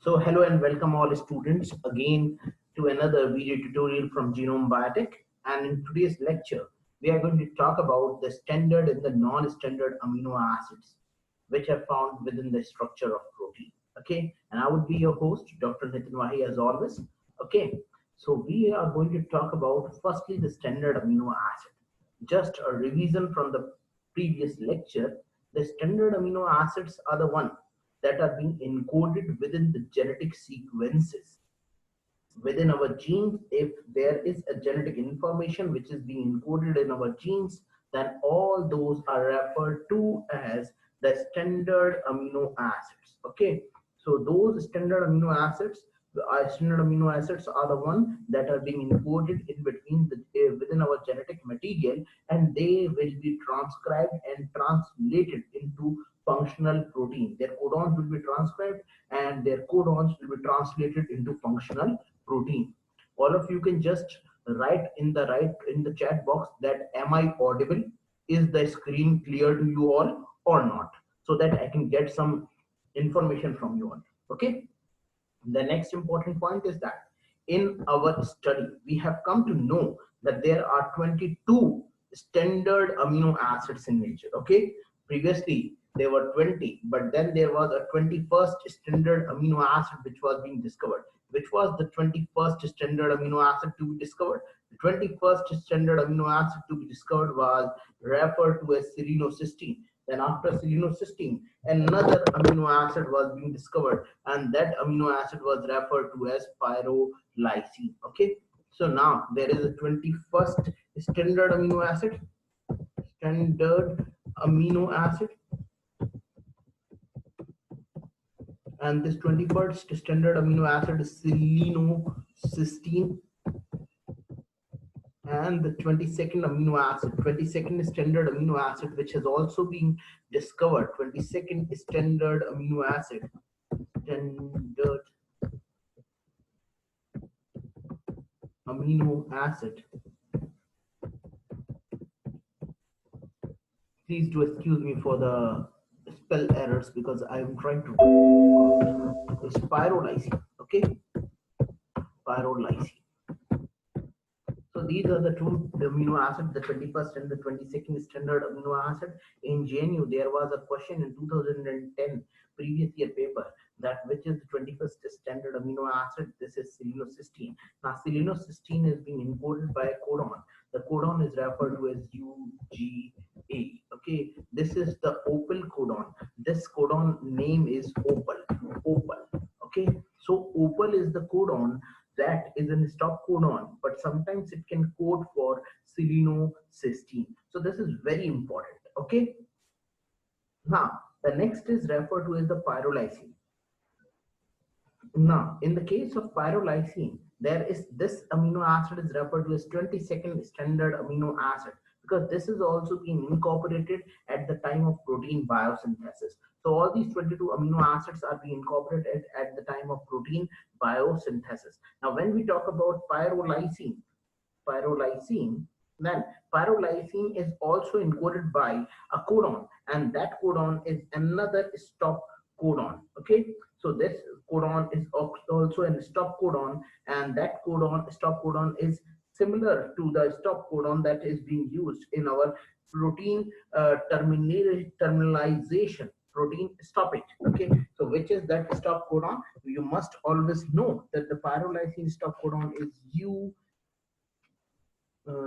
So hello and welcome all students again to another video tutorial from Genome Biotech. And in today's lecture, we are going to talk about the standard and the non-standard amino acids which are found within the structure of protein. Okay, and I would be your host, Dr. Nitin Wahi, as always. Okay, so we are going to talk about firstly the standard amino acid. Just a revision from the previous lecture. The standard amino acids are the one that are being encoded within the genetic sequences within our genes. If there is a genetic information which is being encoded in our genes, then all those are referred to as the standard amino acids. Okay, so those standard amino acids are the one that are being encoded in between the within our genetic material, and they will be transcribed and translated into functional protein. Their codons will be transcribed and their codons will be translated into functional protein. All of you can just write in the chat box that am I audible? Is the screen clear to you all or not? So that I can get some information from you all. Okay. The next important point is that in our study, we have come to know that there are 22 standard amino acids in nature. Okay, previously there were 20, but then there was a 21st standard amino acid which was being discovered. Which was the 21st standard amino acid to be discovered? The 21st standard amino acid to be discovered was referred to as selenocysteine. Then after selenocysteine, another amino acid was being discovered, and that amino acid was referred to as pyrrolysine. Okay, so now there is a 21st standard amino acid, and this 21st standard amino acid is selenocysteine. And the 22nd standard amino acid, which has also been discovered, 22nd standard amino acid, please do excuse me for the spell errors because I'm trying to it's pyrrolysine. Okay, pyrrolysine. So these are the two amino acids, the 21st and the 22nd standard amino acid. In JNU, there was a question in 2010 previous year paper that which is the 21st standard amino acid. This is selenocysteine. Now selenocysteine is being encoded by a codon. The codon is referred to as UGA. Okay, this is the opal codon. This codon name is opal. Okay, so opal is the codon that is in stop codon, but sometimes it can code for selenocysteine. So this is very important. Okay, now the next is referred to as the pyrrolysine. Now in the case of pyrrolysine, there is this amino acid is referred to as 22nd standard amino acid, because this is also being incorporated at the time of protein biosynthesis. So all these 22 amino acids are being incorporated at the time of protein biosynthesis. Now when we talk about pyrrolysine, then pyrrolysine is also encoded by a codon, and that codon is another stop codon. Okay, so this codon is also a stop codon, and that stop codon is similar to the stop codon that is being used in our protein terminalization, protein stoppage. Okay, so which is that stop codon? You must always know that the pyrrolysine stop codon is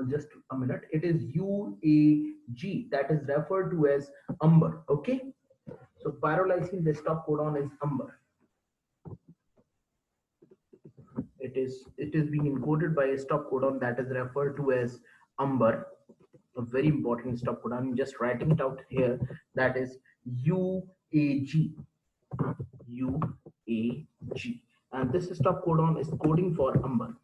just a minute, it is UAG, that is referred to as umber. Okay, so pyrrolysine, the stop codon is umber. It is being encoded by a stop codon that is referred to as umber, a very important stop codon. I'm just writing it out here, that is UAG, and this stop codon is coding for umber.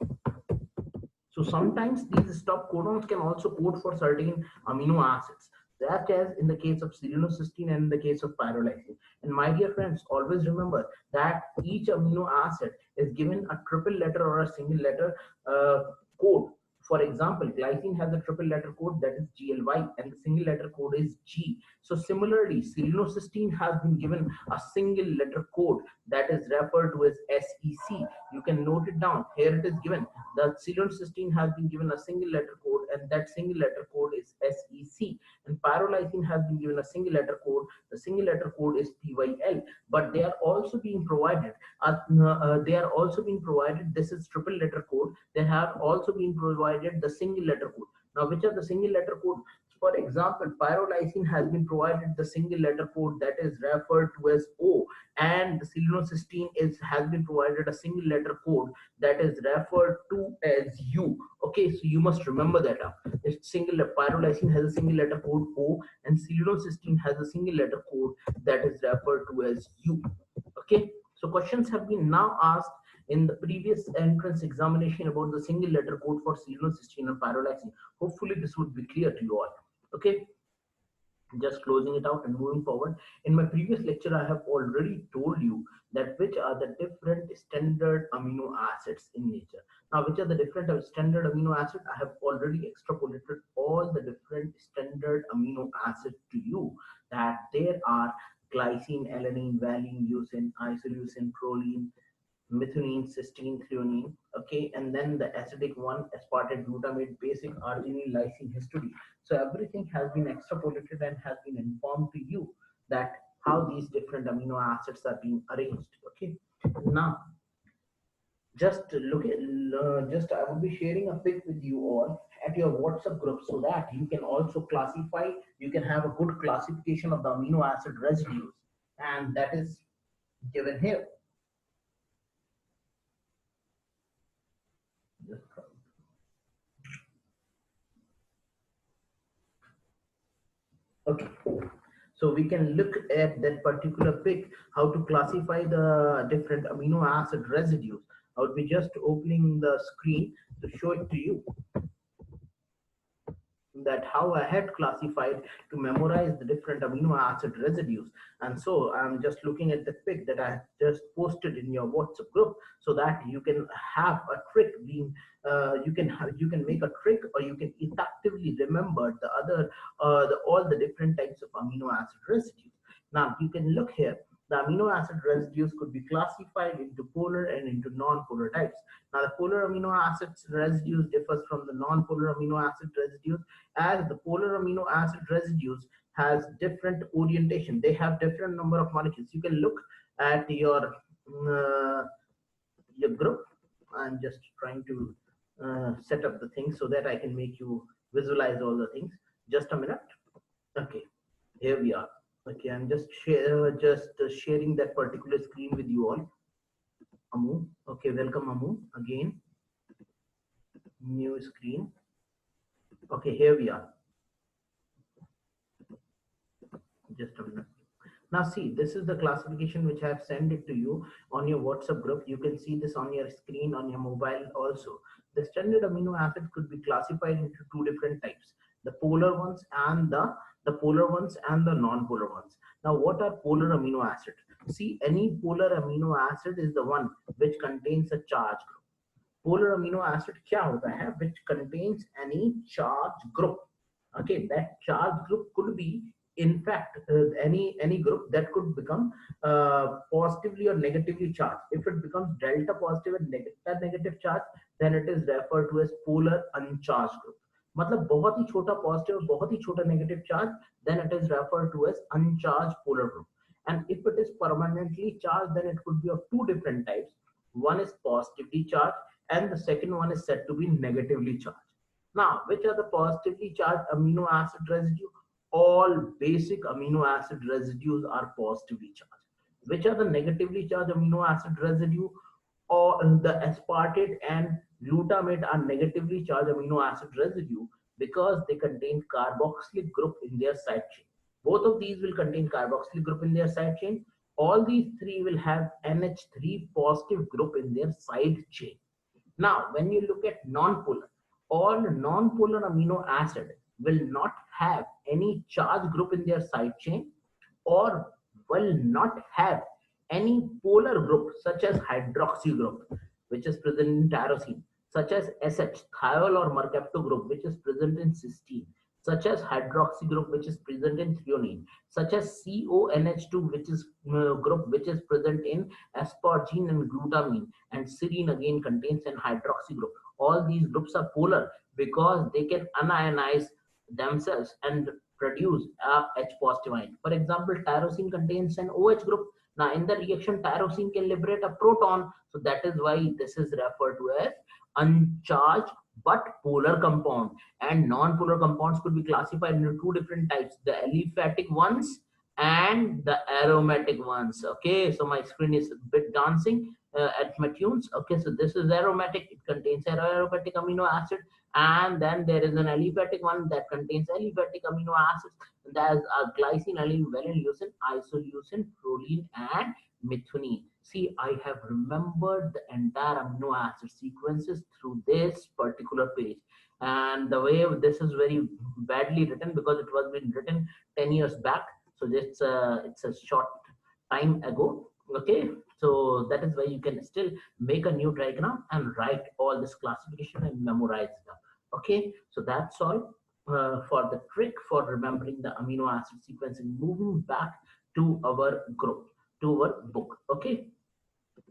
So sometimes these stop codons can also code for certain amino acids, that as in the case of selenocysteine and in the case of pyrrolysine. And my dear friends, always remember that each amino acid is given a triple letter or a single letter code For example, glycine has a triple letter code that is GLY and the single letter code is G. So similarly, selenocysteine has been given a single letter code that is referred to as SEC. You can note it down. Here it is given. The selenocysteine has been given a single letter code and that single letter code is SEC. And pyrrolysine has been given a single letter code. The single letter code is PYL. But they are also being provided. This is triple letter code. They have also been provided the single letter code. Now, which are the single letter code? For example, pyrrolysine has been provided the single letter code that is referred to as O, and the selenocysteine has been provided a single letter code that is referred to as U. Okay, so you must remember that up. It's single pyrrolysine has a single letter code O, and selenocysteine has a single letter code that is referred to as U. Okay, so questions have been now asked in the previous entrance examination about the single letter code for selenocysteine and pyrrolysine. Hopefully this would be clear to you all. Okay, just closing it out and moving forward. In my previous lecture, I have already told you that which are the different standard amino acids in nature. Now, which are the different standard amino acids? I have already extrapolated all the different standard amino acids to you, that there are glycine, alanine, valine, leucine, isoleucine, proline, methionine, cysteine, threonine, okay, and then the acidic one, aspartate, glutamate, basic, arginine, lysine, histidine. So everything has been extrapolated and has been informed to you that how these different amino acids are being arranged. Okay, now just look at just I will be sharing a pic with you all at your WhatsApp group so that you can also classify. You can have a good classification of the amino acid residues, and that is given here. Just okay, so we can look at that particular pic, how to classify the different amino acid residues. I would be just opening the screen to show it to you, that how I had classified to memorize the different amino acid residues. And so I'm just looking at the pic that I just posted in your WhatsApp group, so that you can have a trick being you can make a trick, or you can effectively remember the other all the different types of amino acid residues. Now you can look here. The amino acid residues could be classified into polar and into non-polar types. Now, the polar amino acid residues differs from the non-polar amino acid residues, as the polar amino acid residues has different orientation. They have different number of molecules. You can look at uh, your group. I'm just trying to set up the things so that I can make you visualize all the things. Just a minute. Okay, here we are. Okay, I'm just sharing that particular screen with you all. Amu, okay, welcome Amu again. New screen. Okay, here we are. Just a minute. Now see, this is the classification which I have sent it to you on your WhatsApp group. You can see this on your screen on your mobile also. The standard amino acids could be classified into two different types: the polar ones and the polar ones and the non-polar ones. Now, what are polar amino acids? See, any polar amino acid is the one which contains a charge group. Polar amino acid क्या होता है? Which contains any charge group. Okay, that charge group could be, in fact, any group that could become positively or negatively charged. If it becomes delta positive and negative charge, then it is referred to as polar uncharged group. मतलब बहुत ही छोटा positive और बहुत ही छोटा negative charge, then it is referred to as uncharged polar group. And if it is permanently charged, then it could be of two different types. One is positively charged, and the second one is said to be negatively charged. Now, which are the positively charged amino acid residue? All basic amino acid residues are positively charged. Which are the negatively charged amino acid residue? Or the aspartate and glutamate are negatively charged amino acid residue because they contain carboxylic group in their side chain. Both of these will contain carboxylic group in their side chain. All these three will have NH3 positive group in their side chain. Now, when you look at non-polar, all non-polar amino acid will not have any charge group in their side chain, or will not have any polar group such as hydroxy group, which is present in tyrosine. such as SH, thiol or mercapto group, which is present in cysteine, such as hydroxy group, which is present in threonine, such as CONH2, which is group which is present in asparagine and glutamine, and serine again contains an hydroxy group. All these groups are polar because they can anionize themselves and produce a H positive ion. For example, tyrosine contains an OH group. Now, in the reaction, tyrosine can liberate a proton, so that is why this is referred to as uncharged but polar compound. And non-polar compounds could be classified into two different types: the aliphatic ones and the aromatic ones. Okay, so my screen is a bit dancing at my tunes. Okay, so this is aromatic, it contains aromatic amino acid, and then there is an aliphatic one that contains aliphatic amino acids. There's a glycine, alanine, valine, leucine, isoleucine, proline, and methionine. See, I have remembered the entire amino acid sequences through this particular page. And the way this is very badly written because it was been written 10 years back. So it's a short time ago. Okay, so that is why you can still make a new diagram and write all this classification and memorize them. Okay, so that's all for the trick for remembering the amino acid sequencing. Moving back to our group, to our book. Okay,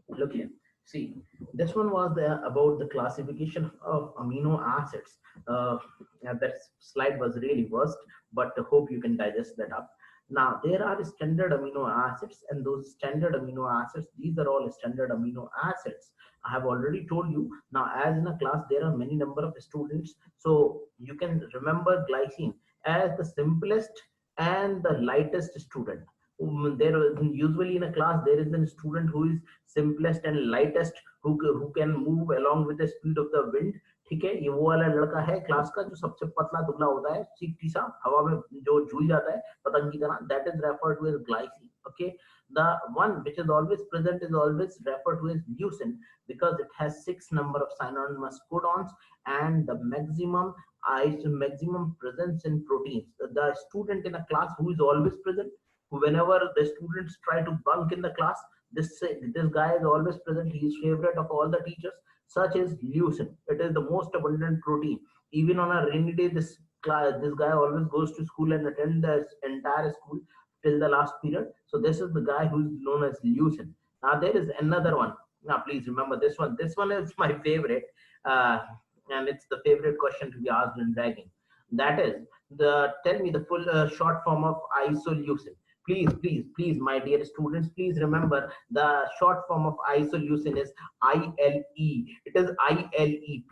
look here. See, this one was about the classification of amino acids. And that slide was really worst, but I hope you can digest that up. Now, there are standard amino acids, and those standard amino acids, these are all standard amino acids. I have already told you. Now, as in a class, there are many number of students, so you can remember glycine as the simplest and the lightest student. There usually in a class there is a student who is simplest and lightest, who can move along with the speed of the wind. ठीक है, ये वो वाला लड़का है class का जो सबसे पतला दुबला होता है, सीटी सा हवा में जो झूल जाता है पतंग की तरह. That is referred to as glycine. Okay, the one which is always present is always referred to as leucine because it has 6 number of synonymous codons and the maximum presence in proteins. The student in a class who is always present, whenever the students try to bunk in the class, this guy is always present. He is favorite of all the teachers, such as leucine. It is the most abundant protein. Even on a rainy day, this guy always goes to school and attend the entire school till the last period. So this is the guy who is known as leucine. Now there is another one. Now please remember this one. This one is my favorite, uh, and it's the favorite question to be asked in dragging. That is the tell me the full short form of isoleucine. Please, please, please, my dear students, please remember the short form of isoleucine is ILE. It is ILE.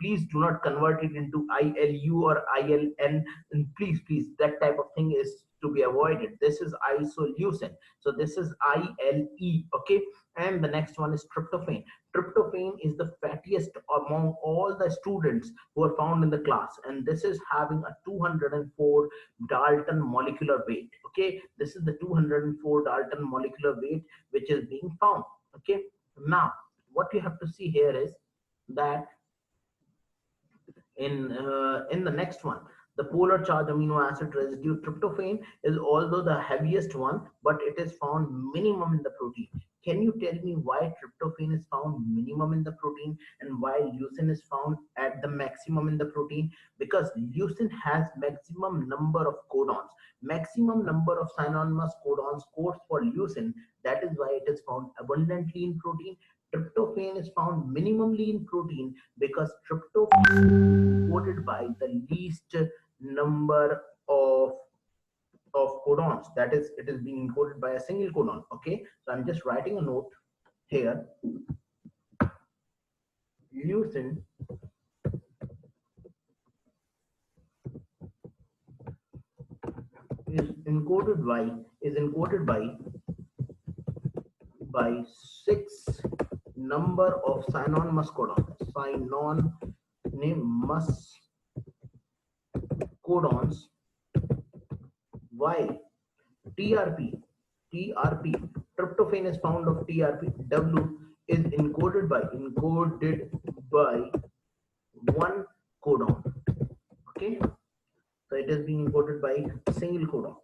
Please do not convert it into ILU or ILN. And please, please, that type of thing is to be avoided. This is isoleucine. So this is ILE. Okay. And the next one is tryptophan. Tryptophan is the fattiest among all the students who are found in the class, and this is having a 204 Dalton molecular weight. Okay, this is the 204 Dalton molecular weight which is being found. Okay, now what you have to see here is that in the next one, the polar charged amino acid residue tryptophan is although the heaviest one, but it is found minimum in the protein. Can you tell me why tryptophan is found minimum in the protein and why leucine is found at the maximum in the protein? Because leucine has maximum number of codons, maximum number of synonymous codons codes for leucine. That is why it is found abundantly in protein. Tryptophan is found minimally in protein because tryptophan is encoded by the least number of codons. That is, it is being encoded by a single codon. Okay, so I'm just writing a note here. Leucine is encoded by 6 number of synonymous codons. Synonymous codons. Why? TRP, tryptophan is found of TRP. W is encoded by one codon. Okay, so it is being encoded by a single codon,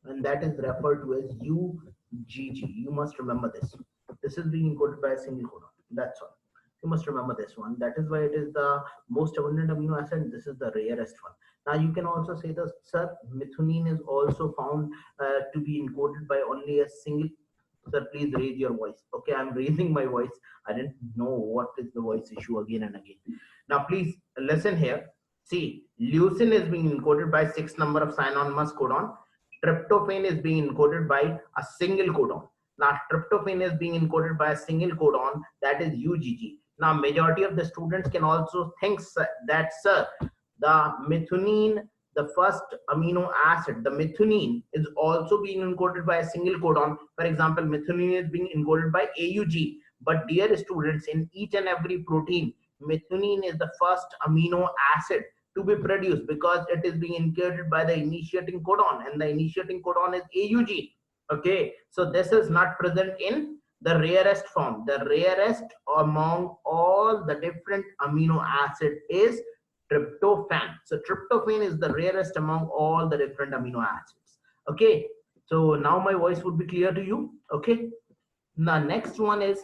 and that is referred to as UGG. You must remember this. This is being encoded by a single codon. That's all. You must remember this one. That is why it is the most abundant amino acid. This is the rarest one. Now you can also say that, sir, methionine is also found to be encoded by only a single. Sir, please raise your voice. Okay, I'm raising my voice. I didn't know what is the voice issue again and again. Now please listen here. See, leucine is being encoded by 6 number of synonymous codon. Tryptophan is being encoded by a single codon. Now, tryptophan is being encoded by a single codon, that is UGG. Now, majority of the students can also think that, sir, the methionine, the first amino acid, the methionine is also being encoded by a single codon. For example, methionine is being encoded by AUG. But dear students, in each and every protein, methionine is the first amino acid to be produced because it is being encoded by the initiating codon, and the initiating codon is AUG. Okay, so this is not present in the rarest form. The rarest among all the different amino acid is tryptophan. So tryptophan is the rarest among all the different amino acids. Okay, so now my voice would be clear to you. Okay, the next one is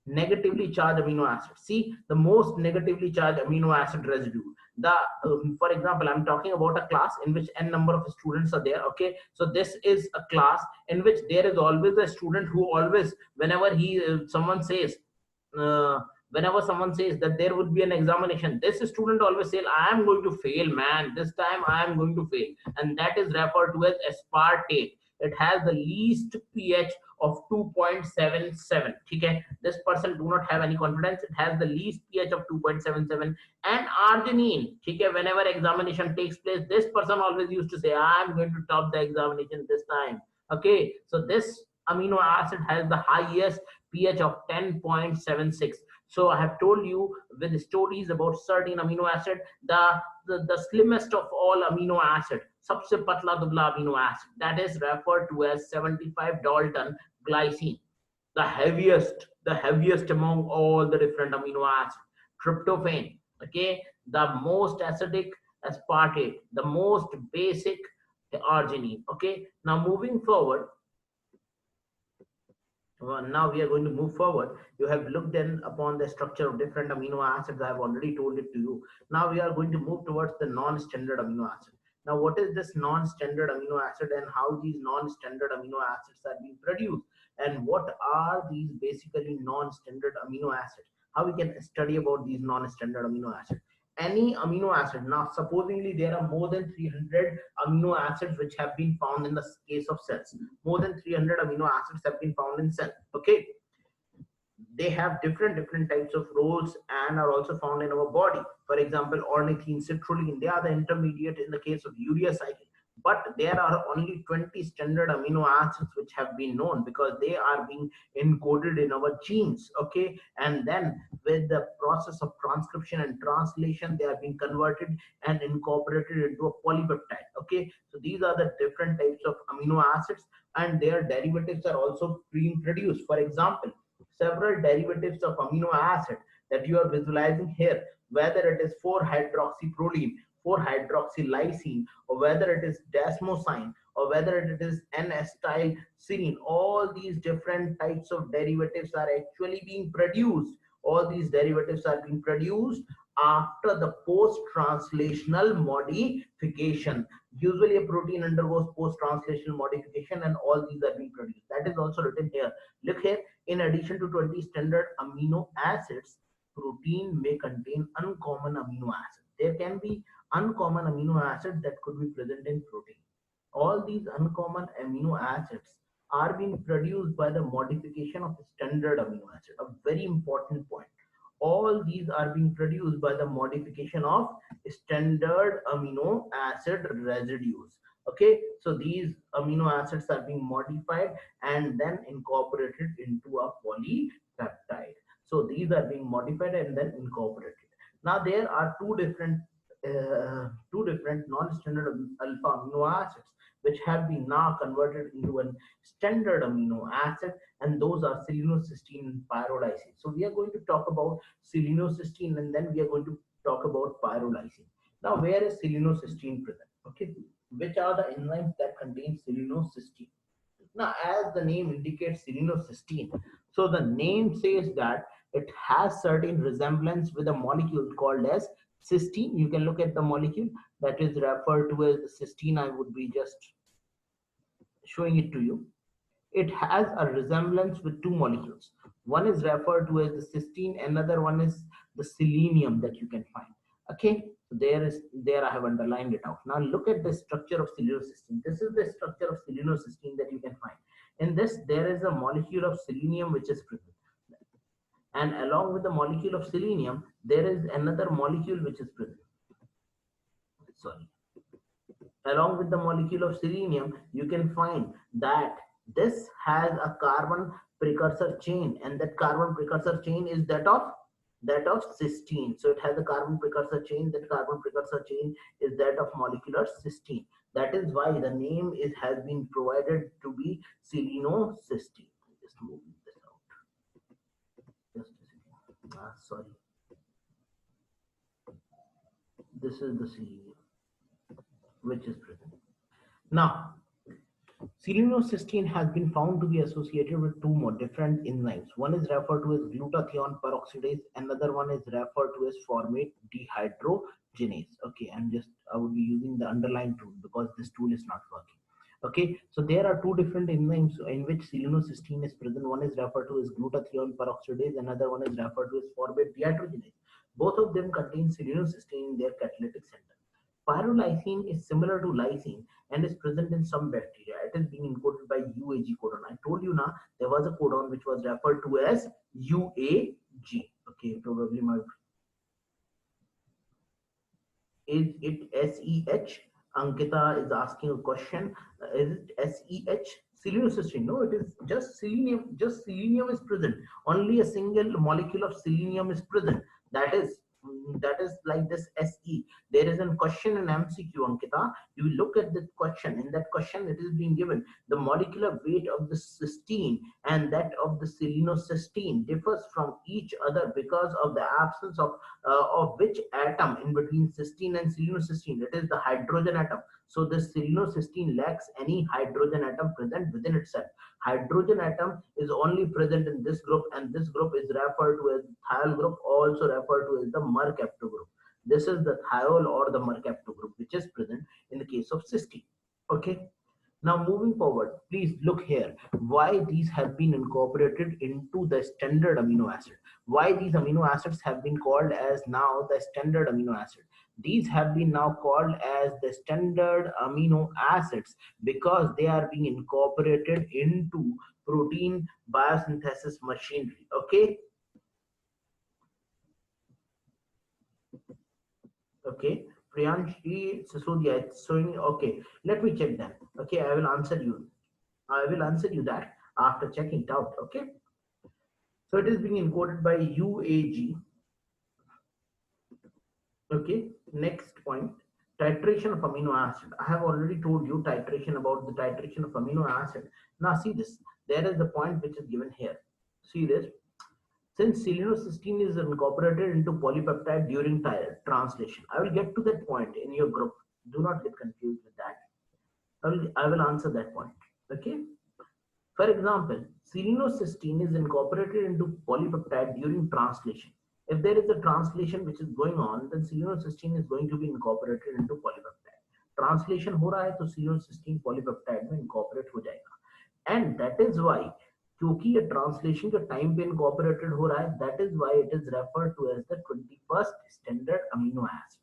negatively charged amino acid. See, the most negatively charged amino acid residue. The for example, I'm talking about a class in which n number of students are there. Okay, so this is a class in which there is always a student who always, whenever someone says, uh, whenever someone says that there would be an examination, this student always say, I am going to fail, man, this time I am going to fail. And that is referred to as aspartate. It has the least pH of 2.77. Okay, this person do not have any confidence. It has the least pH of 2.77. And arginine. Okay, whenever examination takes place, this person always used to say, I am going to top the examination this time. Okay, so this amino acid has the highest pH of 10.76. So I have told you with stories about certain amino acid, the slimmest of all amino acid, सबसे पतला दुबला amino acid, that is referred to as 75 Dalton glycine. The heaviest among all the different amino acids, tryptophan. Okay, the most acidic aspartate, the most basic arginine. Okay, now moving forward, now we are going to move forward. You have looked in upon the structure of different amino acids. I have already told it to you. Now we are going to move towards the non-standard amino acid. Now, what is this non-standard amino acid and how these non-standard amino acids are being produced? And what are these basically non-standard amino acids? How we can study about these non-standard amino acids? Any amino acid. Now, supposingly there are more than 300 amino acids which have been found in the case of cells. More than 300 amino acids have been found in cell. Okay, they have different types of roles and are also found in our body. For example, ornithine, citrulline, they are the intermediate in the case of urea cycle. But there are only 20 standard amino acids which have been known because they are being encoded in our genes. Okay, and then with the process of transcription and translation, they are being converted and incorporated into a polypeptide. Okay, so these are the different types of amino acids, and their derivatives are also being produced. For example, several derivatives of amino acid that you are visualizing here, whether it is 4-hydroxyproline, 4-hydroxylysine, or whether it is desmosine, or whether it is N-acetylserine, all these different types of derivatives are actually being produced. All these derivatives are being produced after the post-translational modification. Usually a protein undergoes post-translational modification and all these are being produced. That is also written here. Look here, in addition to 20 standard amino acids, protein may contain uncommon amino acids. There can be uncommon amino acids that could be present in protein. All these uncommon amino acids are being produced by the modification of standard amino acid. A very important point. All these are being produced by the modification of standard amino acid residues. Okay, so these amino acids are being modified and then incorporated into a polypeptide. So these are being modified and then incorporated. Now there are two different non-standard alpha amino acids which have been now converted into a standard amino acid, and those are selenocysteine and pyrolysin. So we are going to talk about selenocysteine and then we are going to talk about pyrolysin. Now, where is selenocysteine present? Okay, which are the enzymes that contain selenocysteine? Now, as the name indicates, selenocysteine. So the name says that it has certain resemblance with a molecule called as cysteine. You can look at the molecule that is referred to as cysteine. I would be just showing it to you. It has a resemblance with two molecules. One is referred to as the cysteine, another one is the selenium that you can find. Okay, so there I have underlined it out. Now look at the structure of selenocysteine. This is the structure of selenocysteine that you can find. In this, there is a molecule of selenium which is present. And along with the molecule of selenium, there is another molecule which is present. Sorry. Along with the molecule of selenium, you can find that this has a carbon precursor chain, and that carbon precursor chain is that of cysteine. So it has a carbon precursor chain. That carbon precursor chain is that of molecular cysteine. That is why the name has been provided to be selenocysteine. Just move this out. Just a second. Sorry. This is the selenium which is present. Now, selenocysteine has been found to be associated with two more different enzymes. One is referred to as glutathione peroxidase, another one is referred to as formate dehydrogenase. Okay, I would be using the underline tool because this tool is not working. Okay, so there are two different enzymes in which selenocysteine is present. One is referred to as glutathione peroxidase, another one is referred to as formate dehydrogenase. Both of them contain selenocysteine in their catalytic center. Pyrrolysine is similar to lysine and is present in some bacteria. It is being encoded by UAG codon. I told you now there was a codon which was referred to as UAG. Okay, probably my is it SEH? Ankita is asking a question. Is it SEH? Selenocysteine? No, it is just selenium. Just selenium is present. Only a single molecule of selenium is present. That is like this SE. There is a question in MCQ, Ankita. You look at the question. In that question, it is being given the molecular weight of the cysteine and that of the selenocysteine differs from each other because of the absence of which atom in between cysteine and selenocysteine. It is the hydrogen atom. So the selenocysteine lacks any hydrogen atom present within itself. Hydrogen atom is only present in this group, and this group is referred to as thiol group, also referred to as the Mercapto group. This is the thiol or the Mercapto group which is present in the case of cysteine. Okay. Now moving forward, please look here why these have been incorporated into the standard amino acid. Why these amino acids have been called as now the standard amino acid. These have been now called as the standard amino acids because they are being incorporated into protein biosynthesis machinery. Okay. Okay. Priyanshi Sisodia, it's showing. Okay, let me check that. Okay, I will answer you. I will answer you that after checking it out. Okay. So it is being encoded by UAG. Okay. Next point. Titration of amino acid. I have already told you titration about the titration of amino acid. Now see this. There is the point which is given here. See this. Since selenocysteine is incorporated into polypeptide during translation, I will get to that point in your group. Do not get confused with that. I will answer that point. Okay. For example, selenocysteine is incorporated into polypeptide during translation. If there is a translation which is going on, then selenocysteine is going to be incorporated into polypeptide. Translation हो रहा है तो selenocysteine polypeptide में incorporate हो जाएगा. And that is why क्योंकि ये translation के टाइम पे इनकॉर्पोरेटेड हो रहा है, that is why it is referred to as the 21st standard amino acid.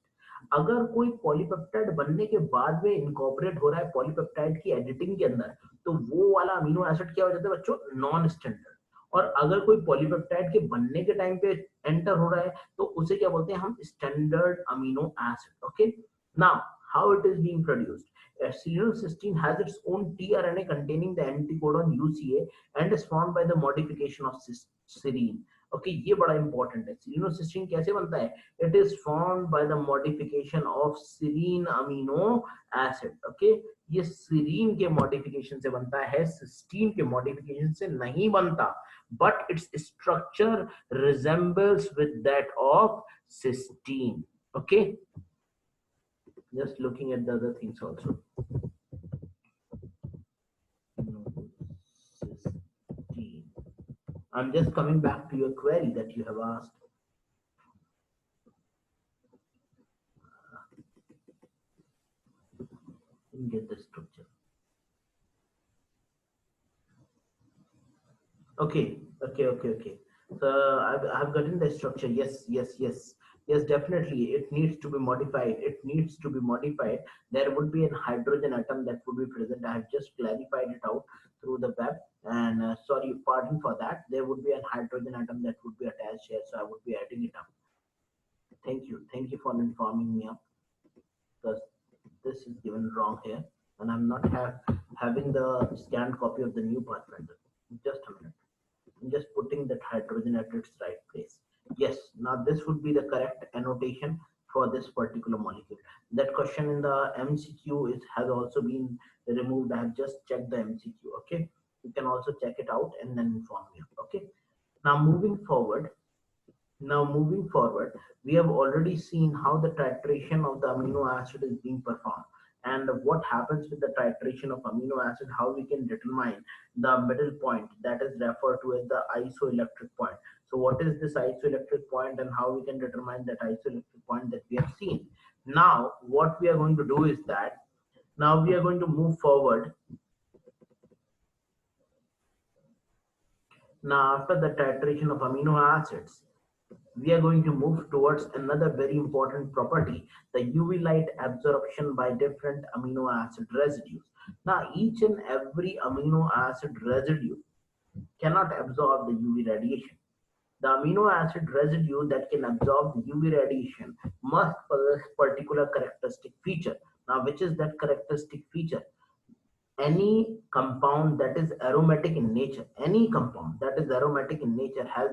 अगर कोई पॉलीपेप्टाइड बनने के बाद में इनकॉर्पोरेट हो रहा है पॉलीपेप्टाइड की एडिटिंग के अंदर, तो वो वाला अमीनो एसिड क्या हो जाता है बच्चों? Non standard. और अगर कोई पॉलीपेप्टाइड के बनने के टाइम पे एंटर हो रहा है तो उसे क्या बोलते हैं हम? Standard amino acid. Okay. Now how it is being produced. Selenocysteine has its own tRNA containing the anticodon UCA and is formed by the modification of serine. Okay, ये बड़ा important है. Selenocysteine कैसे बनता है? It is formed by the modification of serine amino acid. Okay, ये serine के modification से बनता है, cysteine के modification से नहीं बनता. But its structure resembles with that of cysteine. Okay. Just looking at the other things also. Cysteine. I'm just coming back to your query that you have asked. Let me get the structure. Okay. So I've gotten the structure. Yes, definitely. It needs to be modified. There would be a hydrogen atom that would be present. I have just clarified it out through the web. And sorry, pardon for that. There would be a hydrogen atom that would be attached here. So I would be adding it up. Thank you for informing me up, because this is given wrong here, and I'm not having the scanned copy of the new Pathfinder. Just a minute. I'm just putting that hydrogen at its right place. Yes, now this would be the correct annotation for this particular molecule. That question in the MCQ has also been removed. I have just checked the MCQ. Okay, you can also check it out and then inform me. Okay, now moving forward, we have already seen how the titration of the amino acid is being performed, and what happens with the titration of amino acid, how we can determine the middle point that is referred to as the isoelectric point. So what is this isoelectric point and how we can determine that isoelectric point that we have seen? Now, what we are going to do is that now we are going to move forward. Now, after the titration of amino acids, we are going to move towards another very important property, the UV light absorption by different amino acid residues. Now, each and every amino acid residue cannot absorb the UV radiation. The amino acid residue that can absorb the UV radiation must possess particular characteristic feature. Now, which is that characteristic feature? Any compound that is aromatic in nature, has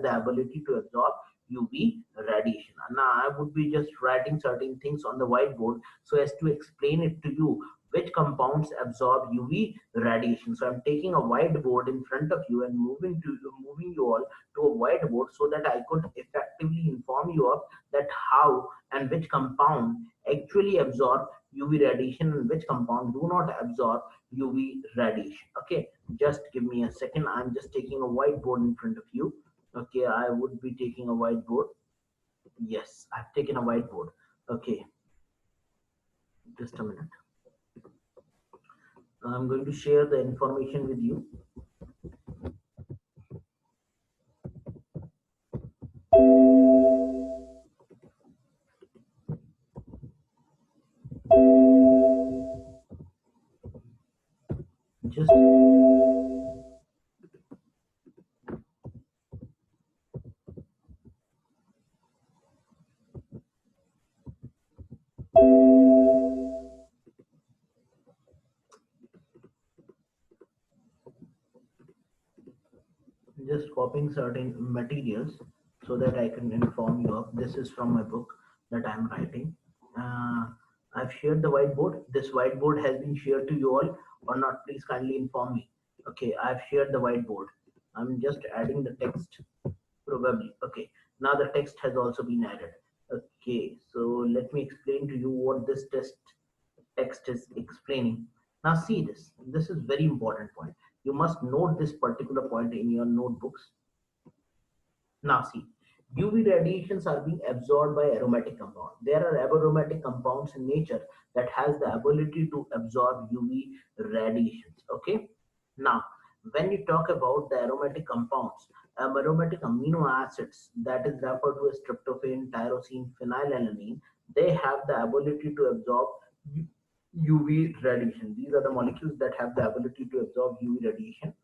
the ability to absorb UV radiation. Now I would be just writing certain things on the whiteboard so as to explain it to you which compounds absorb UV radiation. So I'm taking a whiteboard in front of you and moving you all to a whiteboard so that I could effectively inform you of that how and which compound actually absorb UV radiation and which compound do not absorb UV radiation. Okay, just give me a second. I'm just taking a whiteboard in front of you. Okay, I would be taking a whiteboard. Yes, I've taken a whiteboard. Okay, just a minute. I'm going to share the information with you. Just copying certain materials so that I can inform you of. This is from my book that I'm writing. Uh, I've shared the whiteboard. This whiteboard has been shared to you all or not? Please kindly inform me. Okay, I've shared the whiteboard. I'm just adding the text probably. Okay, now the text has also been added. Okay, so let me explain to you what this text is explaining. Now see this. This is very important point. You must note this particular point in your notebooks. Now see, UV radiations are being absorbed by aromatic compounds. There are aromatic compounds in nature that has the ability to absorb UV radiations. Okay. Now, when you talk about the aromatic compounds, aromatic amino acids that is referred to as tryptophan, tyrosine, phenylalanine, they have the ability to absorb UV radiation. These are the molecules that have the ability to absorb UV radiation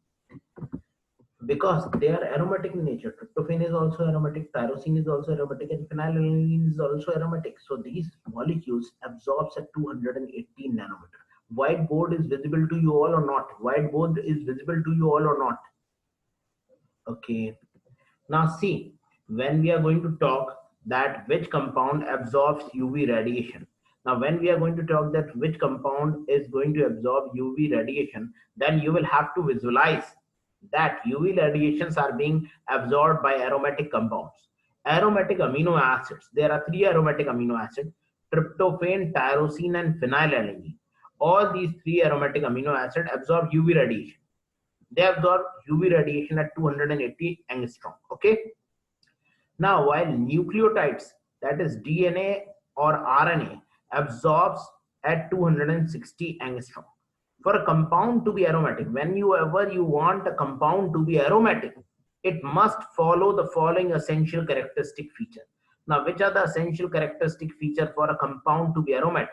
because they are aromatic in nature. Tryptophan is also aromatic, tyrosine is also aromatic, and phenylalanine is also aromatic. So these molecules absorbs at 218 nanometer. Whiteboard is visible to you all or not? Whiteboard is visible to you all or not? Okay. Now see, when we are going to talk that which compound absorbs UV radiation. Now when we are going to talk that which compound is going to absorb UV radiation, then you will have to visualize that UV radiations are being absorbed by aromatic compounds. Aromatic amino acids. There are three aromatic amino acids: tryptophan, tyrosine, and phenylalanine. All these three aromatic amino acids absorb UV radiation. They absorb UV radiation at 280 angstrom. Okay. Now, while nucleotides, that is DNA or RNA, absorbs at 260 angstrom. For a compound to be aromatic, whenever you want a compound to be aromatic, it must follow the following essential characteristic feature. Now, which are the essential characteristic feature for a compound to be aromatic?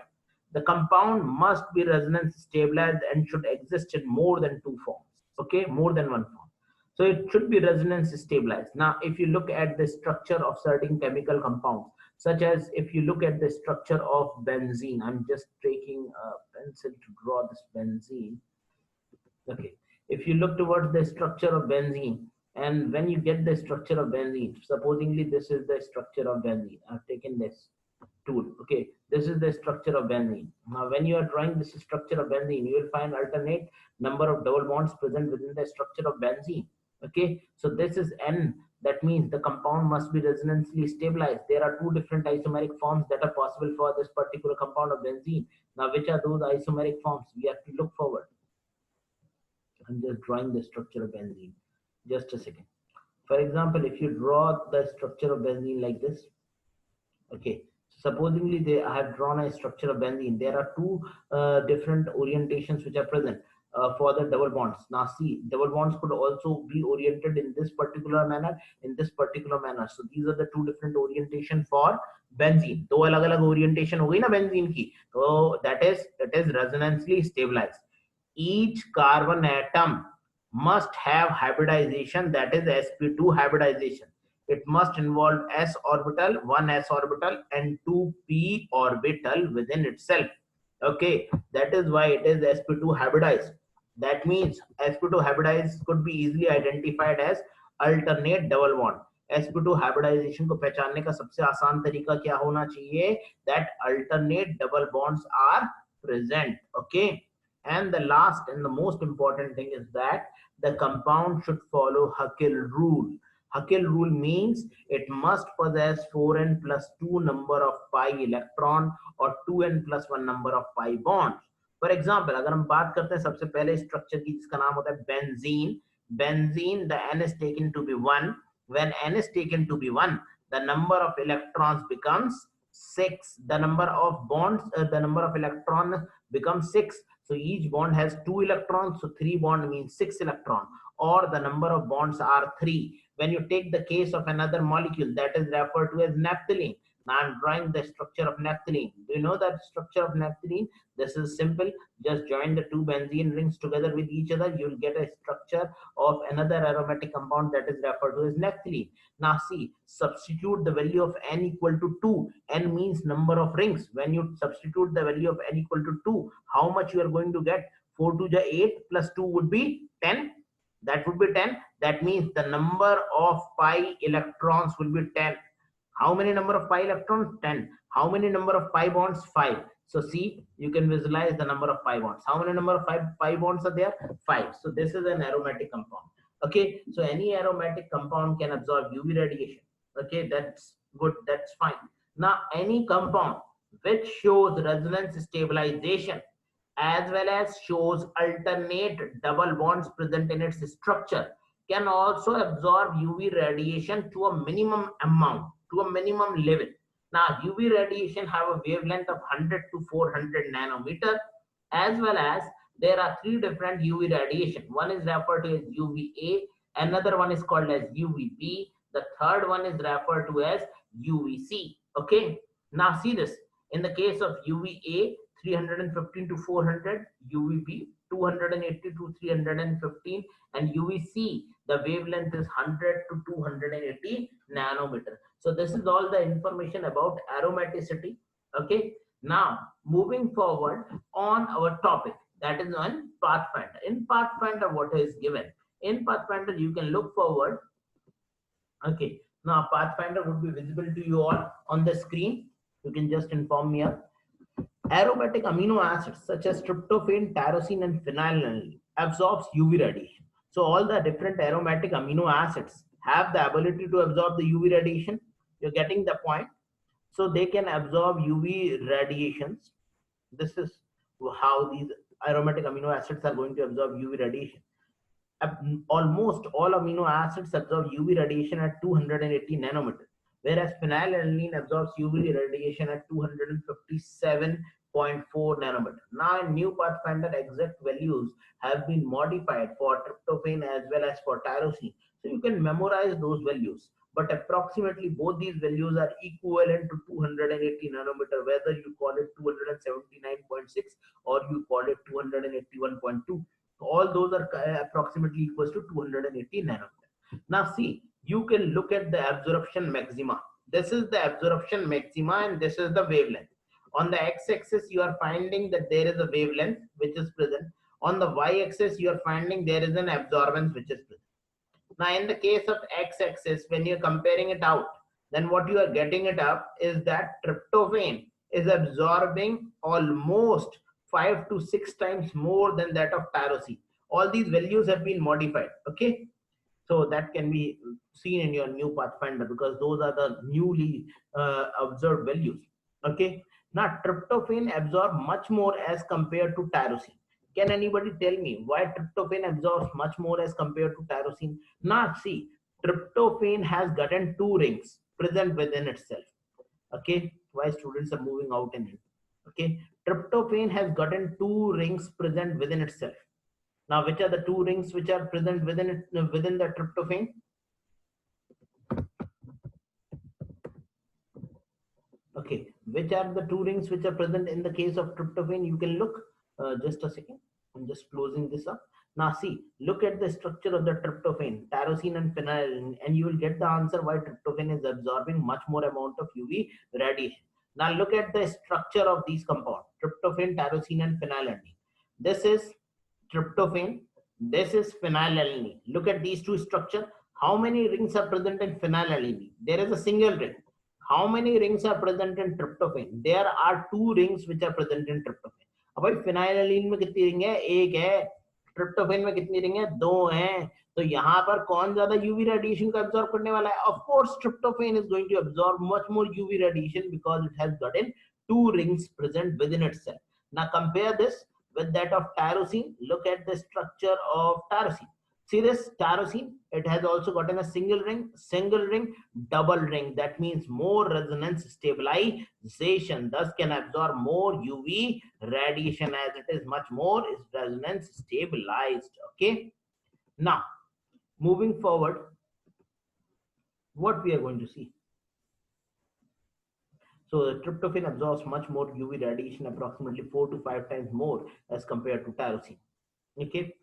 The compound must be resonance stabilized and should exist in more than two forms. Okay, more than one form. So it should be resonance stabilized. Now, if you look at the structure of certain chemical compounds, such as if you look at the structure of benzene, I'm just taking a pencil to draw this benzene. Okay, if you look towards the structure of benzene, and when you get the structure of benzene, supposingly this is the structure of benzene. I've taken this tool. Okay, this is the structure of benzene. Now, when you are drawing this structure of benzene, you will find alternate number of double bonds present within the structure of benzene. Okay, so this is N. That means the compound must be resonantly stabilized. There are two different isomeric forms that are possible for this particular compound of benzene. Now, which are those isomeric forms? We have to look forward. I'm just drawing the structure of benzene. Just a second. For example, if you draw the structure of benzene like this, okay, supposingly I have drawn a structure of benzene. There are two different orientations which are present for the double bonds. Now see, double bonds could also be oriented in this particular manner, in this particular manner. So these are the two different orientation for benzene. दो अलग अलग orientation हो गई ना benzene की, तो that is, it is resonantly stabilized. Each carbon atom must have hybridization, that is sp2 hybridization. It must involve s orbital, one s orbital and two p orbital within itself. Okay, that is why it is sp2 hybridized. That means sp2 hybridized could be easily identified as alternate double bond. sp2 hybridization को पहचानने का सबसे आसान तरीका क्या होना चाहिए? That alternate double bonds are present. Okay, and the last and the most important thing is that the compound should follow Haeckel rule. Haeckel rule means it must possess 4n plus 2 number of pi electron or 2n plus 1 number of pi bonds. For example, अगर हम बात करते हैं सबसे पहले structure की जिसका नाम होता है benzene. Benzene, the n is taken to be 1. When n is taken to be 1, the number of electrons becomes 6. The number of bonds, the number of electrons becomes 6. So each bond has 2 electrons. So 3 bond means 6 electron, or the number of bonds are 3. When you take the case of another molecule, that is referred to as naphthalene. Now I'm drawing the structure of naphthalene. Do you know that structure of naphthalene? This is simple. Just join the two benzene rings together with each other. You will get a structure of another aromatic compound that is referred to as naphthalene. Now see, substitute the value of n equal to 2. N means number of rings. When you substitute the value of n equal to 2, how much you are going to get? 4 to the 8 plus 2 would be 10. That would be 10. That means the number of pi electrons will be 10. How many number of pi electrons? 10. How many number of pi bonds? 5. So see, you can visualize the number of pi bonds. How many number of pi bonds are there? 5. So this is an aromatic compound. Okay, so any aromatic compound can absorb UV radiation. Okay, that's good, that's fine. Now any compound which shows resonance stabilization as well as shows alternate double bonds present in its structure can also absorb UV radiation to a minimum amount, to a minimum level. Now UV radiation have a wavelength of 100 to 400 nanometer, as well as there are three different UV radiation. One is referred to as UVA, another one is called as UVB, the third one is referred to as UVC. Okay, now see this. In the case of UVA, 315 to 400, UVB 280 to 315, and UVC, the wavelength is 100 to 280 nanometer. So this is all the information about aromaticity. Okay, now moving forward on our topic, that is on Pathfinder. In Pathfinder, what is given? In Pathfinder, you can look forward. Okay, now Pathfinder would be visible to you all on the screen. You can just inform me. Aromatic amino acids such as tryptophan, tyrosine, and phenylalanine absorbs UV radiation. So all the different aromatic amino acids have the ability to absorb the UV radiation. You're getting the point. So they can absorb UV radiations. This is how these aromatic amino acids are going to absorb UV radiation. Almost all amino acids absorb UV radiation at 280 nanometer, whereas phenylalanine absorbs UV radiation at 257.4 nanometer. Now, in new Pathfinder, exact values have been modified for tryptophan as well as for tyrosine, so you can memorize those values. But approximately both these values are equivalent to 280 nanometer, whether you call it 279.6 or you call it 281.2. All those are approximately equals to 280 nanometer. Now see, you can look at the absorption maxima. This is the absorption maxima and this is the wavelength. On the x-axis you are finding that there is a wavelength which is present. On the y-axis you are finding there is an absorbance which is present. Now in the case of x-axis, when you're comparing it out, then what you are getting it up is that tryptophan is absorbing almost 5 to 6 times more than that of tyrosine. All these values have been modified. Okay, so that can be seen in your new Pathfinder because those are the newly observed values. Okay, now tryptophan absorb much more as compared to tyrosine. Can anybody tell me why tryptophan absorbs much more as compared to tyrosine? Now see, tryptophan has gotten two rings present within itself. Okay, why students are moving out in it? Okay, tryptophan has gotten two rings present within itself. Now, which are the two rings which are present within it, within the tryptophan? Okay, which are the two rings which are present in the case of tryptophan? You can look. Just a second. I'm just closing this up. Now, see, look at the structure of the tryptophan, tyrosine and phenylalanine, and you will get the answer why tryptophan is absorbing much more amount of UV radiation. Now, look at the structure of these compounds: tryptophan, tyrosine, and phenylalanine. This is tryptophan. This is phenylalanine. Look at these two structures. How many rings are present in phenylalanine? There is a single ring. How many rings are present in tryptophan? There are two rings which are present in tryptophan. अब भाई phenylalanine में कितनी ring है? एक है. Tryptophan में कितनी ring है? दो हैं. तो यहाँ पर कौन ज्यादा UV radiation को absorb करने वाला है? Of course, tryptophan is going to absorb much more UV radiation because it has gotten two rings present within itself. Now compare this with that of tyrosine. Look at the structure of tyrosine. See this tyrosine, it has also gotten a single ring, double ring. That means more resonance stabilization, thus can absorb more UV radiation as it is much more is resonance stabilized. Okay, now moving forward, what we are going to see. So the tryptophan absorbs much more UV radiation, approximately 4 to 5 times more as compared to tyrosine. Okay,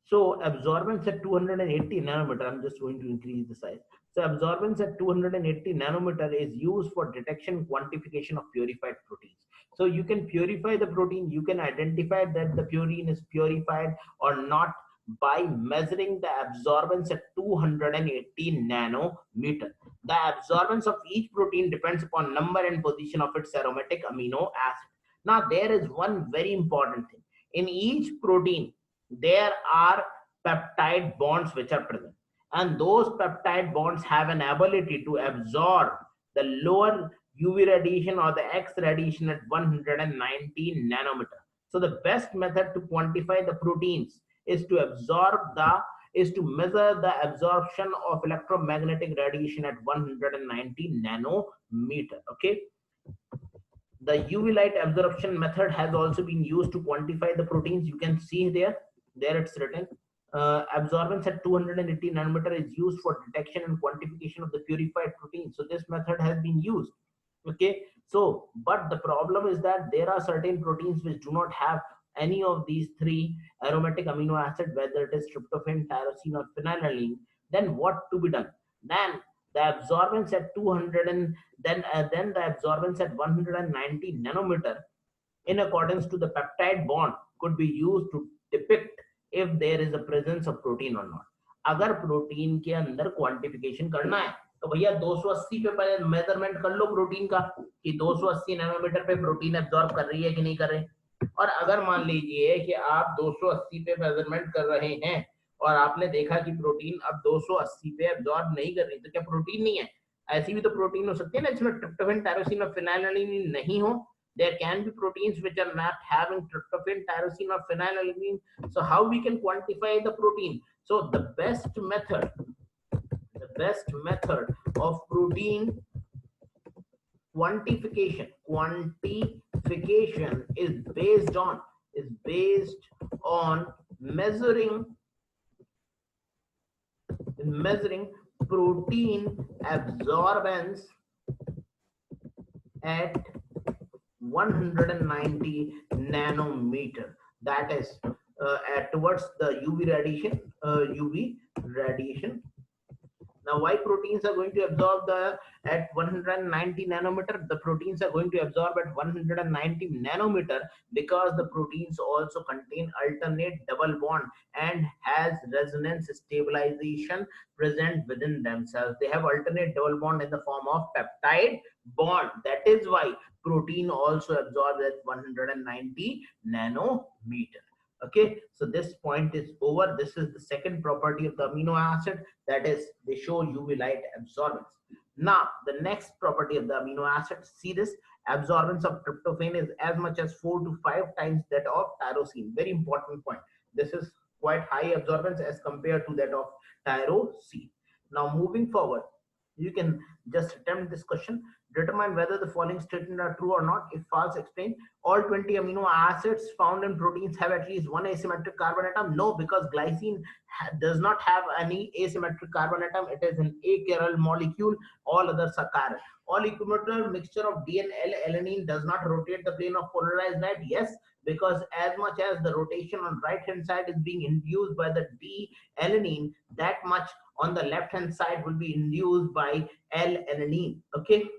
so absorbance at 280 nanometer, I'm just going to increase the size. So absorbance at 280 nanometer is used for detection quantification of purified proteins. So you can purify the protein, you can identify that the purine is purified or not by measuring the absorbance at 280 nanometer. The absorbance of each protein depends upon number and position of its aromatic amino acid. Now there is one very important thing. In each protein, there are peptide bonds which are present, and those peptide bonds have an ability to absorb the lower UV radiation or the X radiation at 119 nanometer. So the best method to quantify the proteins is to measure the absorption of electromagnetic radiation at 119 nanometer. Okay, the UV light absorption method has also been used to quantify the proteins. You can see there it's written. Absorbance at 280 nanometer is used for detection and quantification of the purified protein. So this method has been used. Okay, so but the problem is that there are certain proteins which do not have any of these three aromatic amino acid, whether it is tryptophan, tyrosine, or phenylalanine. Then what to be done? Then the absorbance at 200 and then the absorbance at 190 nanometer in accordance to the peptide bond could be used to depict if there is a presence of protein or not. अगर protein के अंदर quantification करना है तो भैया 280 पे पहले measurement कर लो प्रोटीन का कि 280 नैनोमीटर पे प्रोटीन एब्जॉर्ब कर रही है कि नहीं कर रही। और अगर मान लीजिए कि आप 280 पे मेजरमेंट कर रहे हैं और आपने देखा कि प्रोटीन अब 280 पे एब्जॉर्ब नहीं कर रही, तो क्या प्रोटीन नहीं है? ऐसी भी तो प्रोटीन हो सकती है ना जिसमें ट्रिप्टोफैन, टायरोसिन और फिनाइललाइन नहीं हो। There can be proteins which are not having tryptophan, tyrosine, or phenylalanine. So how we can quantify the protein? So the best method of protein quantification is based on measuring protein absorbance at 190 nanometer. That is towards the UV radiation. Now, why proteins are going to absorb the at 190 nanometer? The proteins are going to absorb at 190 nanometer because the proteins also contain alternate double bond and has resonance stabilization present within themselves. They have alternate double bond in the form of peptide bond. That is why protein also absorbs at 190 nanometer. Okay, so this point is over. This is the second property of the amino acid, that is they show UV light absorbance. Now the next property of the amino acid, see this, absorbance of tryptophan is as much as 4 to 5 times that of tyrosine. Very important point. This is quite high absorbance as compared to that of tyrosine. Now moving forward, you can just attempt this question. Determine whether the following statements are true or not. If false, explain. All 20 amino acids found in proteins have at least one asymmetric carbon atom. No, because glycine does not have any asymmetric carbon atom. It is an achiral molecule. All others are chiral. All equilateral mixture of D and L-alanine does not rotate the plane of polarized light. Yes, because as much as the rotation on right hand side is being induced by the D-alanine, that much on the left hand side will be induced by L-alanine. Okay.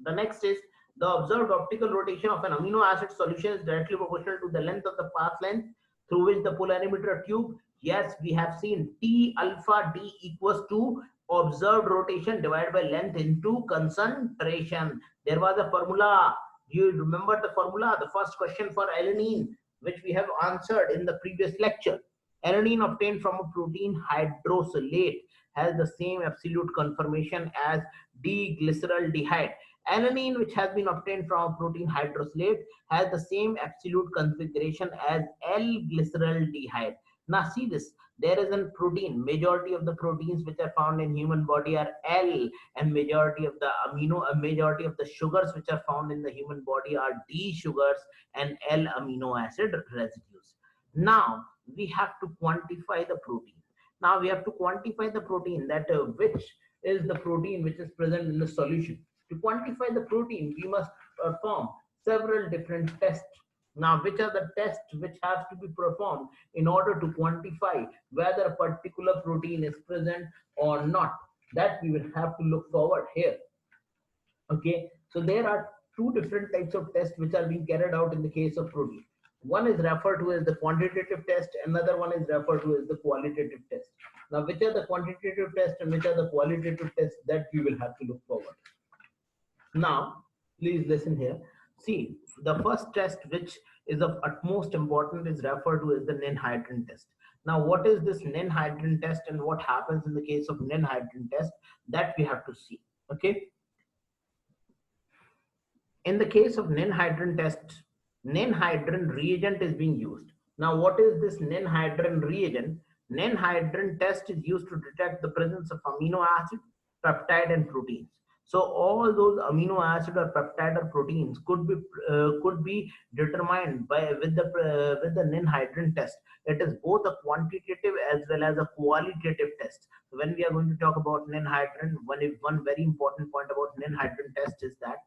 The next is the observed optical rotation of an amino acid solution is directly proportional to the length of the path length through which the polarimeter tube. Yes, we have seen T alpha D equals to observed rotation divided by length into concentration. There was a formula. You remember the formula? The first question for alanine, which we have answered in the previous lecture. Alanine obtained from a protein hydrolysate has the same absolute conformation as D-glyceraldehyde. Alanine, which has been obtained from protein hydrolysate, has the same absolute configuration as L-glyceraldehyde. Now see this, there is a protein, majority of the proteins which are found in human body are L, and majority of the sugars which are found in the human body are D sugars and L amino acid residues. Now we have to quantify the protein. Now we have to quantify the protein, that which is the protein which is present in the solution. To quantify the protein, we must perform several different tests. Now, which are the tests which have to be performed in order to quantify whether a particular protein is present or not? That we will have to look forward here. Okay, so there are two different types of tests which are being carried out in the case of protein. One is referred to as the quantitative test, another one is referred to as the qualitative test. Now, which are the quantitative tests and which are the qualitative tests, that we will have to look forward. Now, please listen here. See, the first test, which is of utmost importance, is referred to as the Nenhydrin test. Now, what is this Nenhydrin test and what happens in the case of Nenhydrin test, that we have to see. Okay. In the case of Nenhydrin test, Nenhydrin reagent is being used. Now, what is this Nenhydrin reagent? Nenhydrin test is used to detect the presence of amino acid, peptide, and proteins. So all those amino acid or peptide or proteins could be determined by with the Nenhydrin test. It is both a quantitative as well as a qualitative test. So when we are going to talk about Nenhydrin, one very important point about Nenhydrin test is that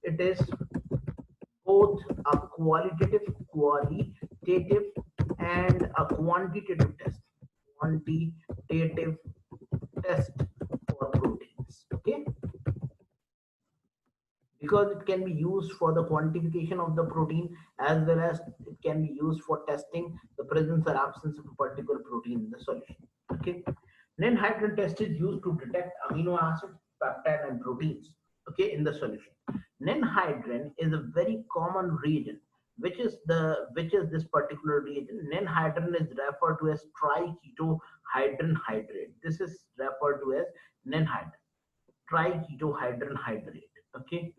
it is both a qualitative and a quantitative test. Quantitative test for proteins. Okay, because it can be used for the quantification of the protein as well as it can be used for testing the presence or absence of a particular protein in the solution. Okay, Nenhydrin test is used to detect amino acids, peptide, and proteins. Okay, in the solution. Nenhydrin is a very common reagent. Which is this particular reagent? Nenhydrin is referred to as triketohydrin hydrate. This is referred to as Nenhydrin, triketohydrin hydrate. Okay,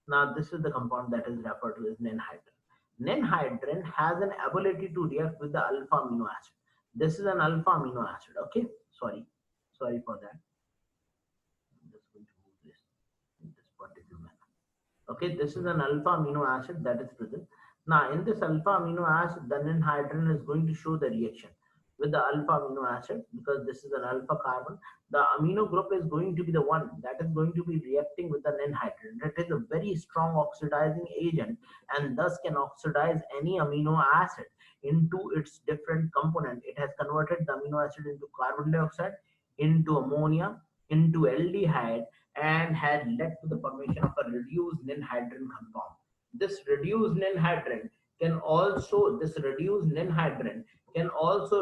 now this is the compound that is referred to as Nenhydrin. Nenhydrin has an ability to react with the alpha amino acid. This is an alpha amino acid. Okay, sorry for that. I'm just going to move this in this particular manner. Okay, this is an alpha amino acid that is present. Now, in this alpha amino acid, the anhydride is going to show the reaction with the alpha amino acid because this is an alpha carbon. The amino group is going to be the one that is going to be reacting with the anhydride. It is a very strong oxidizing agent and thus can oxidize any amino acid into its different component. It has converted the amino acid into carbon dioxide, into ammonia, into aldehyde, and had led to the formation of a reduced ninhydrin compound. This reduced ninhydrin can also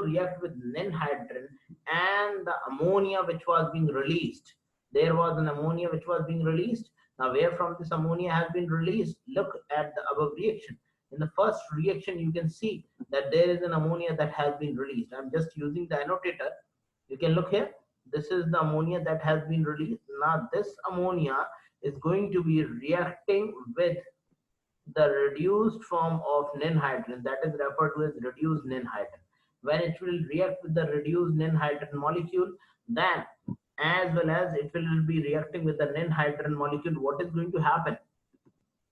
react with ninhydrin and the ammonia which was being released. There was an ammonia which was being released. Now, where from this ammonia has been released? Look at the above reaction. In the first reaction, you can see that there is an ammonia that has been released. I'm just using the annotator. You can look here. This is the ammonia that has been released. Now, this ammonia is going to be reacting with the reduced form of ninhydrin, that is referred to as reduced ninhydrin. When it will react with the reduced ninhydrin molecule, then as well as it will be reacting with the ninhydrin molecule, what is going to happen?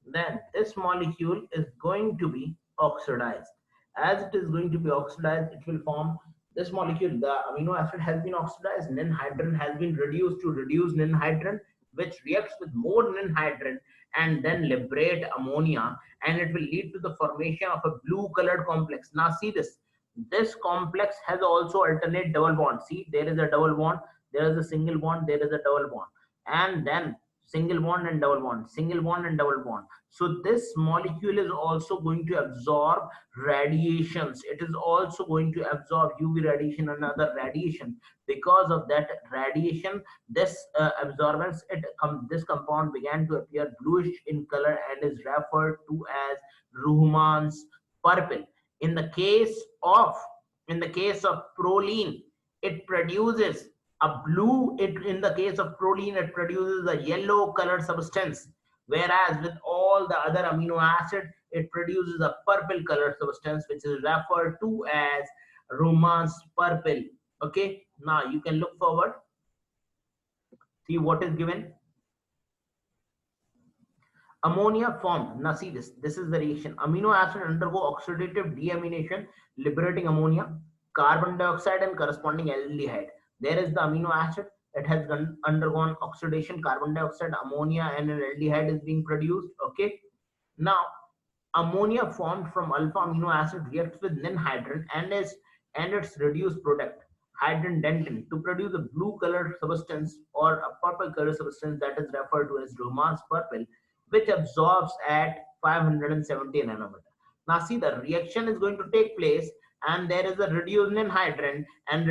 Then this molecule is going to be oxidized. As it is going to be oxidized, it will form this molecule. The amino acid has been oxidized, ninhydrin has been reduced to reduce ninhydrin, which reacts with more ninhydrin and then liberate ammonia, and it will lead to the formation of a blue colored complex. Now see this. This complex has also alternate double bond. See, there is a double bond, there is a single bond, there is a double bond, and then single bond and double bond, single bond and double bond. So this molecule is also going to absorb radiations. It is also going to absorb UV radiation and other radiation. Because of that radiation, this absorbance, this compound began to appear bluish in color and is referred to as Ruhmann's purple. In the case of proline, it produces a blue. In the case of proline, it produces a yellow colored substance, whereas with all the other amino acid, it produces a purple colored substance which is referred to as Ruhmann's purple. Okay, now you can look forward, see what is given. Ammonia formed. Now see this. This is the reaction. Amino acid undergo oxidative deamination, liberating ammonia, carbon dioxide, and corresponding aldehyde. There is the amino acid. It has undergone oxidation, carbon dioxide, ammonia, and an aldehyde is being produced. Okay. Now, ammonia formed from alpha amino acid reacts with ninhydrin and its reduced product, hydrin dentin, to produce a blue colored substance or a purple colored substance that is referred to as Ruhmann's purple, which absorbs at 570 nanometer. Now see, the reaction is going to take place and there is a reduced ninhydrin and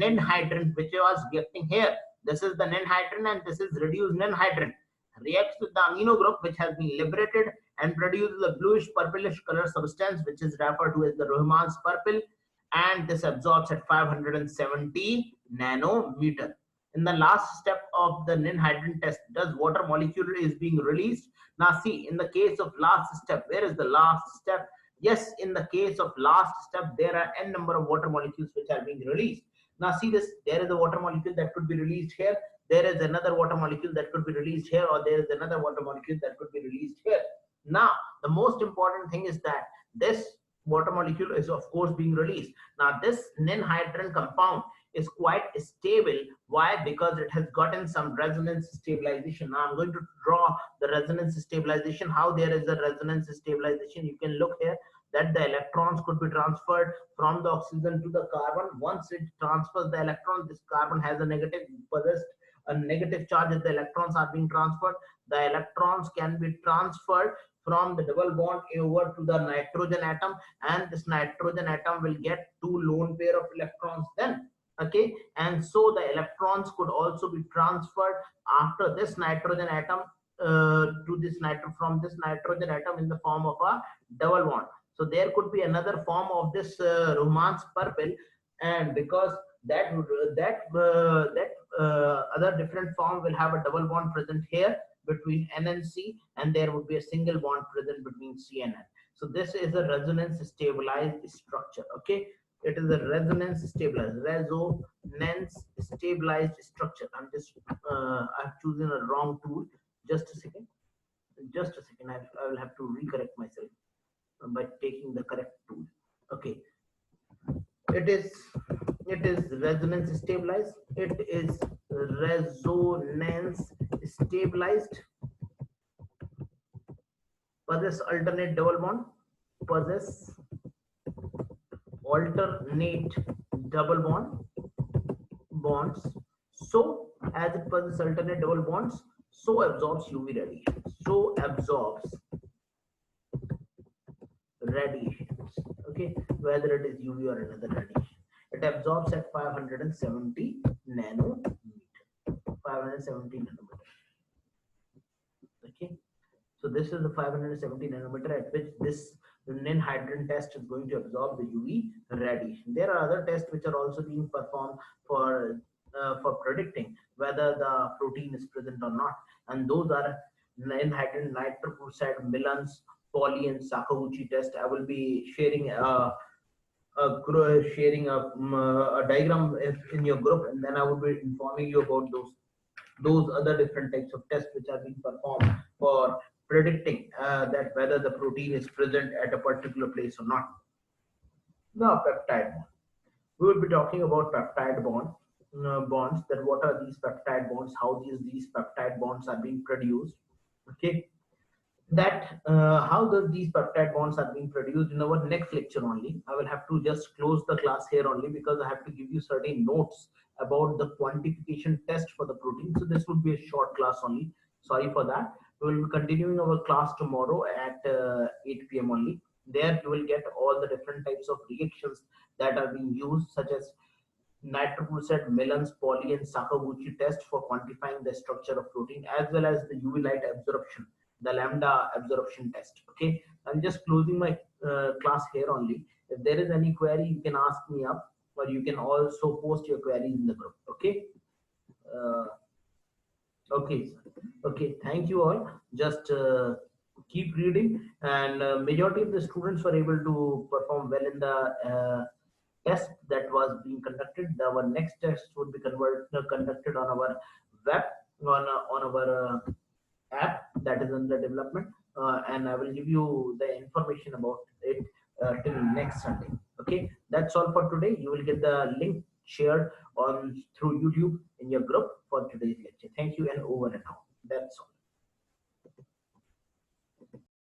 ninhydrin which was reacting here. This is the ninhydrin and this is reduced ninhydrin. Reacts with the amino group which has been liberated and produces a bluish purplish color substance which is referred to as the Ruhmann's purple, and this absorbs at 570 nanometer. In the last step of the ninhydrin test, does water molecule is being released? Now see, in the case of last step, where is the last step? Yes, in the case of last step, there are n number of water molecules which are being released. Now see this, there is a water molecule that could be released here, there is another water molecule that could be released here, or there is another water molecule that could be released here. Now, the most important thing is that this water molecule is of course being released. Now, this ninhydrin compound is quite stable. Why? Because it has gotten some resonance stabilization. Now I'm going to draw the resonance stabilization. How there is a resonance stabilization? You can look here that the electrons could be transferred from the oxygen to the carbon. Once it transfers the electron, this carbon has a negative charge as the electrons are being transferred. The electrons can be transferred from the double bond over to the nitrogen atom, and this nitrogen atom will get two lone pair of electrons then. Okay, and so the electrons could also be transferred after this nitrogen atom to this from this nitrogen atom in the form of a double bond. So there could be another form of this Ruhmann's purple, and because that other different form will have a double bond present here between N and C, and there would be a single bond present between C and N. So this is a resonance stabilized structure. Okay, It is a resonance stabilized, resonance stabilized structure. I've chosen a wrong tool. Just a second. Just a second. I will have to recorrect myself by taking the correct tool. Okay. It is it is resonance stabilized. It is resonance stabilized. Possess alternate double bond. Possess alternate double bonds. So as it possesses alternate double bonds, so absorbs UV radiation. So absorbs radiations. Okay, whether it is UV or another radiation, it absorbs at 570 nanometer. 570 nanometer. Okay, so this is the 570 nanometer at which this Nin-hydrin test is going to absorb the UV radiation. There are other tests which are also being performed for predicting whether the protein is present or not, and those are Nin-hydrin, nitroprusside, Milans, Pauli, and Sakaguchi test. I will be sharing a diagram in your group, and then I will be informing you about those other different types of tests which are being performed for predicting that whether the protein is present at a particular place or not. Now, peptide bond. We will be talking about peptide bonds. That what are these peptide bonds? How these peptide bonds are being produced? Okay, that how does these peptide bonds are being produced in our next lecture only. I will have to just close the class here only because I have to give you certain notes about the quantification test for the protein. So this would be a short class only. Sorry for that. We will be continuing our class tomorrow at 8 p.m. only. There you will get all the different types of reactions that are being used, such as nitroprusside, Milans, Pauli, and Sakaguchi test for quantifying the structure of protein, as well as the UV light absorption, the lambda absorption test. Okay, I'm just closing my class here only. If there is any query, you can ask me up, or you can also post your queries in the group. Okay. Uh, okay. Okay. Thank you all. Just keep reading, and majority of the students were able to perform well in the test that was being conducted. Our next test would be conducted on our web, on our app that is under development, and I will give you the information about it till next Sunday. Okay, that's all for today. You will get the link shared on through YouTube in your group for today's lecture. Thank you, and over and out. That's all.